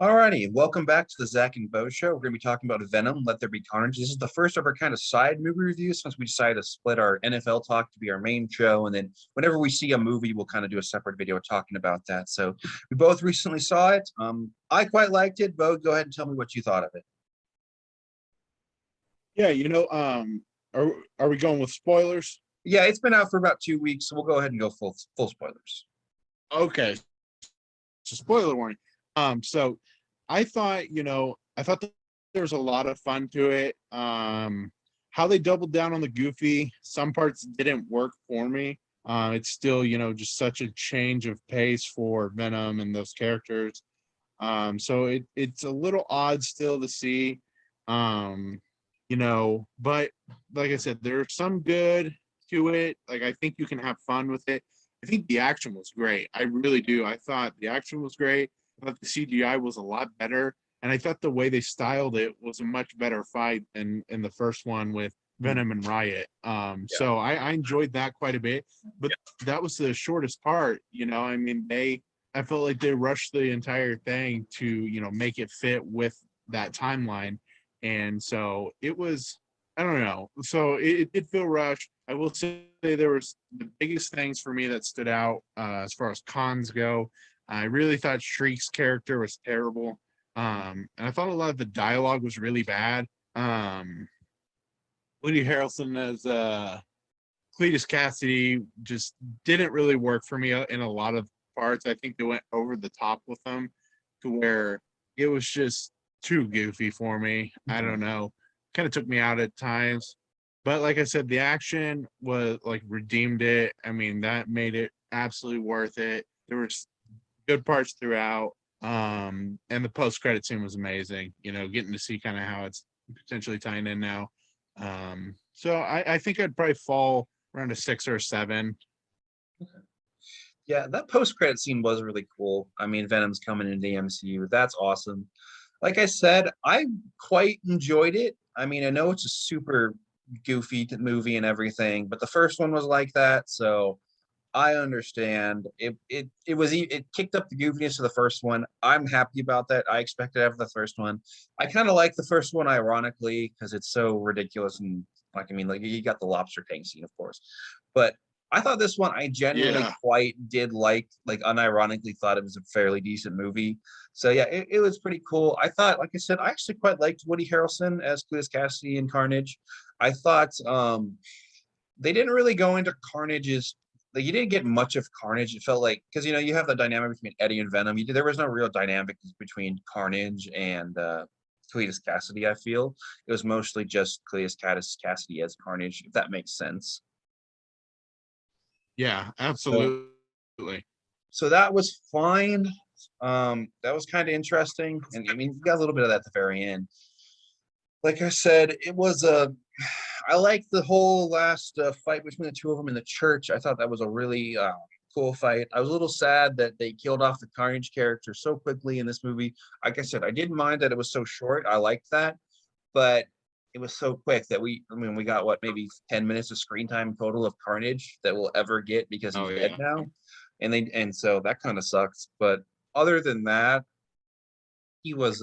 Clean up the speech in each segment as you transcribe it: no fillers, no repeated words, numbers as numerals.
Alrighty, welcome back to the Zach and Bo Show. We're going to be talking about Venom, Let There Be Carnage. This is the first of our kind of side movie reviews since we decided to split our NFL talk to be our main show. And then whenever we see a movie, we'll kind of do a separate video talking about that. So we both recently saw it. I quite liked it. Bo, go ahead and tell me what you thought of it. Yeah, are we going with spoilers? Yeah, it's been out for about 2 weeks, so we'll go ahead and go full spoilers. Okay. So spoiler warning. So I thought that there was a lot of fun to it. How they doubled down on the goofy, some parts didn't work for me. It's still, just such a change of pace for Venom and those characters. So it's a little odd still to see. But like I said, there's some good to it. Like I think you can have fun with it. I think the action was great. I really do. I thought the action was great. I thought the CGI was a lot better. And I thought the way they styled it was a much better fight than in the first one with Venom and Riot. So I enjoyed that quite a bit. But that was the shortest part. I felt like they rushed the entire thing to, make it fit with that timeline. And so it was, I don't know. So it did feel rushed. I will say there was the biggest things for me that stood out as far as cons go. I really thought Shriek's character was terrible. And I thought a lot of the dialogue was really bad. Woody Harrelson as Cletus Cassidy just didn't really work for me in a lot of parts. I think they went over the top with them to where it was just too goofy for me. I don't know. Kind of took me out at times. But like I said, the action was like redeemed it. I mean, that made it absolutely worth it. There were good parts throughout. And the post-credit scene was amazing, getting to see kind of how it's potentially tying in now. So I think I'd probably fall around a 6 or a 7. Okay. Yeah, that post-credit scene was really cool. I mean, Venom's coming into the MCU. That's awesome. Like I said, I quite enjoyed it. I mean, I know it's a super goofy movie and everything, but the first one was like that, so I understand. It kicked up the goofiness of the first one. I'm happy about that. I expected after the first one. I kind of like the first one, ironically, because it's so ridiculous and like you got the lobster tank scene, of course, but I thought this one I genuinely quite did like unironically thought it was a fairly decent movie. So yeah, it was pretty cool. I thought, like I said, I actually quite liked Woody Harrelson as Cletus Cassidy in Carnage. I thought they didn't really go into Carnage's like you didn't get much of Carnage. It felt like because you have the dynamic between Eddie and Venom. There was no real dynamic between Carnage and Cletus Cassidy. I feel it was mostly just Cletus Cassidy as Carnage, if that makes sense. Yeah, absolutely. So that was fine. That was kind of interesting, and I mean, you got a little bit of that at the very end. Like I said, it was a. I liked the whole last fight between the two of them in the church. I thought that was a really cool fight. I was a little sad that they killed off the Carnage character so quickly in this movie. Like I said, I didn't mind that it was so short. I liked that, but it was so quick that we got what, maybe 10 minutes of screen time total of Carnage that we'll ever get because he's dead now. And so that kind of sucks. But other than that, he was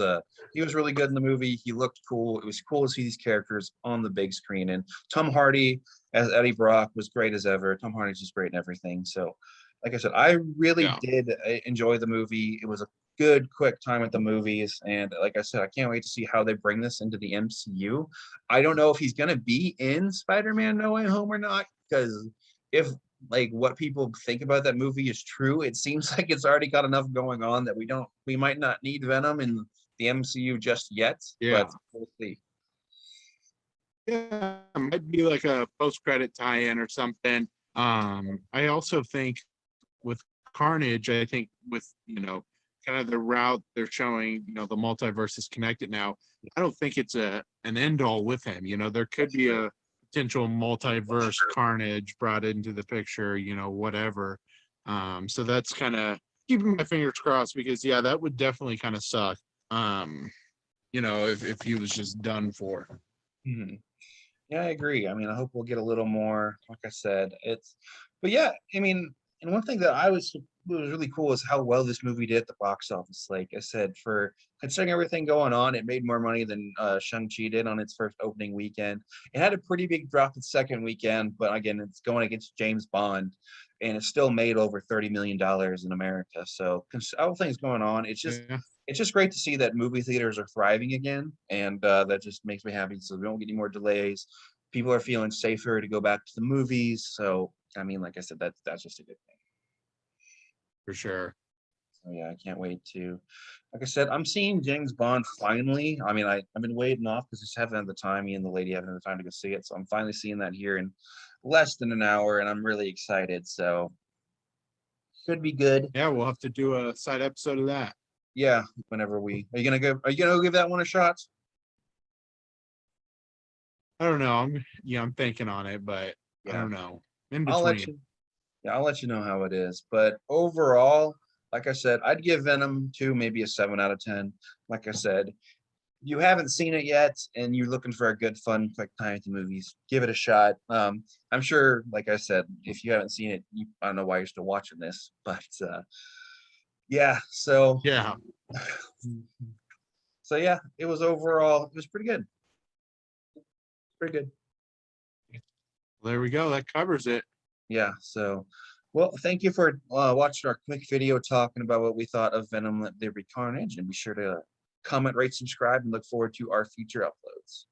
really good in the movie. He looked cool. It was cool to see these characters on the big screen. And Tom Hardy as Eddie Brock was great as ever. Tom Hardy's just great in everything. So, like I said, I really did enjoy the movie. It was a good, quick time at the movies. And like I said, I can't wait to see how they bring this into the MCU. I don't know if he's going to be in Spider-Man No Way Home or not, because if like what people think about that movie is true, it seems like it's already got enough going on that we might not need Venom in the MCU just yet. Yeah. But we'll see. Yeah, it might be like a post-credit tie-in or something. I also think with Carnage, I think with kind of the route they're showing, the multiverse is connected now. I don't think it's an end all with him. There could be a potential multiverse Carnage brought into the picture, whatever. So that's kind of keeping my fingers crossed because that would definitely kind of suck. If he was just done for. Mm-hmm. Yeah, I agree. I mean, I hope we'll get a little more. Like I said, but yeah, I mean, And one thing that was really cool is how well this movie did at the box office. Like I said, for considering everything going on, it made more money than Shang-Chi did on its first opening weekend. It had a pretty big drop its second weekend, but again, it's going against James Bond, and it still made over $30 million in America. So all things going on, Yeah, it's just great to see that movie theaters are thriving again, and that just makes me happy. So we don't get any more delays. People are feeling safer to go back to the movies. So I mean, like I said, that's just a good thing. for sure. So yeah, I can't wait to. Like I said, I'm seeing James Bond finally. I mean, I've been waiting off because just haven't had the time. Me and the lady haven't had the time to go see it. So I'm finally seeing that here in less than an hour, and I'm really excited. So should be good. Yeah, we'll have to do a side episode of that. Yeah, whenever are you gonna go give that one a shot? I don't know. I'm thinking on it, but I Yeah, don't know. In I'll let between. you. Yeah, I'll let you know how it is. But overall, like I said, I'd give Venom 2 maybe a 7 out of 10. Like I said, you haven't seen it yet and you're looking for a good, fun, quick time at the movies, give it a shot. I'm sure, like I said, if you haven't seen it, I don't know why you're still watching this, but yeah. So, Yeah. so yeah, it was pretty good, pretty good. There we go. That covers it. Yeah. So, well, thank you for watching our quick video talking about what we thought of Venom: There Be Carnage, and be sure to comment, rate, subscribe, and look forward to our future uploads.